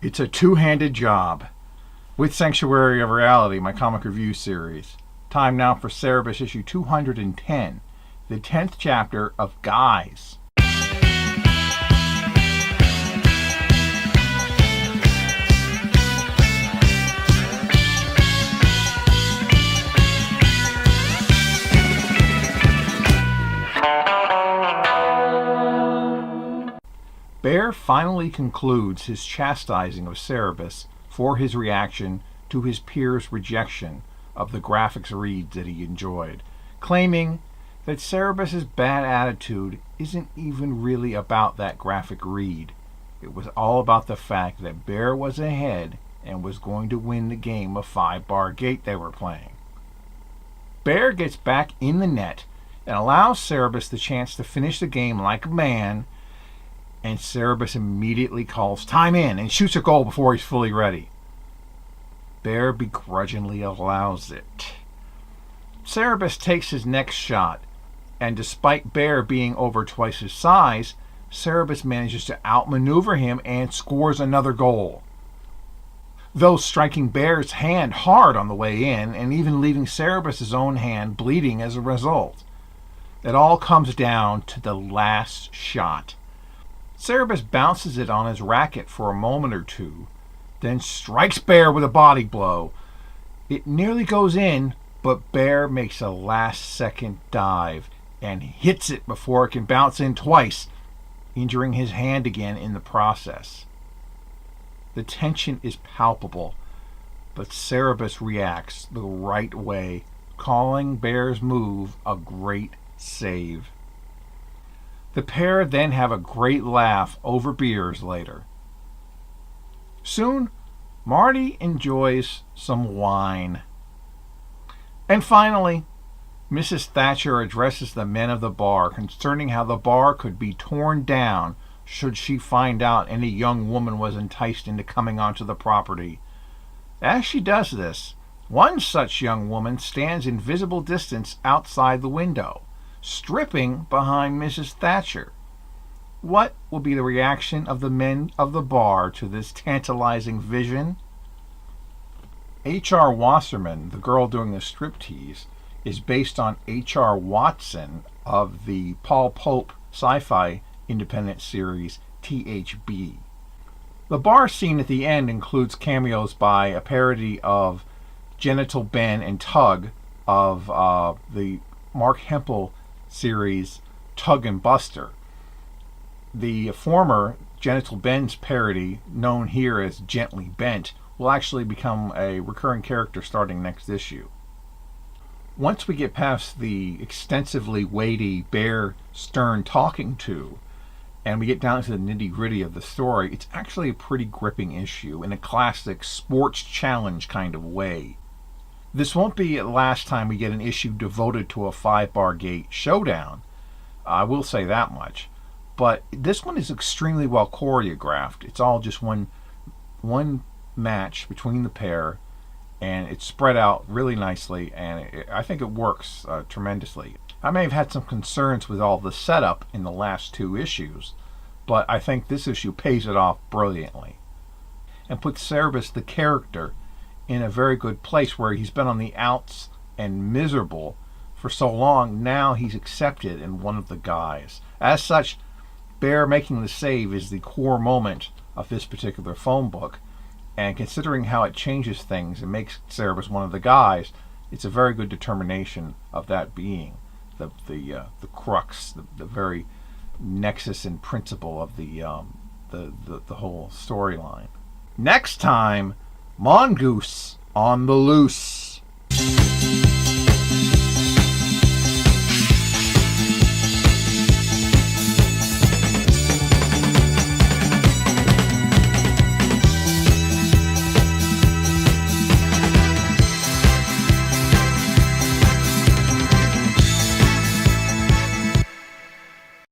It's a two-handed job. With Sanctuary of Reality, my comic review series. Time now for Cerebus issue 210, the 10th chapter of Guys. Bear finally concludes his chastising of Cerebus for his reaction to his peers' rejection of the graphics reads that he enjoyed, claiming that Cerebus's bad attitude isn't even really about that graphic read. It was all about the fact that Bear was ahead and was going to win the game of 5-bar gate they were playing. Bear gets back in the net and allows Cerebus the chance to finish the game like a man, and Cerebus immediately calls time in and shoots a goal before he's fully ready. Bear begrudgingly allows it. Cerebus takes his next shot, and despite Bear being over twice his size, Cerebus manages to outmaneuver him and scores another goal, though striking Bear's hand hard on the way in and even leaving Cerebus' own hand bleeding as a result. It all comes down to the last shot. Cerebus bounces it on his racket for a moment or two, then strikes Bear with a body blow. It nearly goes in, but Bear makes a last-second dive and hits it before it can bounce in twice, injuring his hand again in the process. The tension is palpable, but Cerebus reacts the right way, calling Bear's move a great save. The pair then have a great laugh over beers later. Soon, Marty enjoys some wine. And finally, Mrs. Thatcher addresses the men of the bar concerning how the bar could be torn down should she find out any young woman was enticed into coming onto the property. As she does this, one such young woman stands in visible distance outside the window, stripping behind Mrs. Thatcher. What will be the reaction of the men of the bar to this tantalizing vision? H.R. Wasserman, the girl doing the striptease, is based on H.R. Watson of the Paul Pope sci-fi independent series THB. The bar scene at the end includes cameos by a parody of Genital Ben and Tug of the Mark Hempel series Tug and Buster. The former Genital Ben's parody, known here as Gently Bent, will actually become a recurring character starting next issue. Once we get past the extensively weighty Bear Stern talking to, and we get down to the nitty-gritty of the story, it's actually a pretty gripping issue in a classic sports challenge kind of way. This won't be the last time we get an issue devoted to a 5-bar gate showdown. I will say that much. But this one is extremely well choreographed. It's all just one match between the pair, and it's spread out really nicely, and I think it works tremendously. I may have had some concerns with all the setup in the last two issues, but I think this issue pays it off brilliantly and puts Cerebus the character in a very good place where he's been on the outs and miserable for so long. Now he's accepted in one of the guys. As such, Bear making the save is the core moment of this particular phone book, and considering how it changes things and makes Cerebus one of the guys, it's a very good determination of that being the crux, the very nexus and principle of the whole storyline. Next time, Mongoose on the Loose.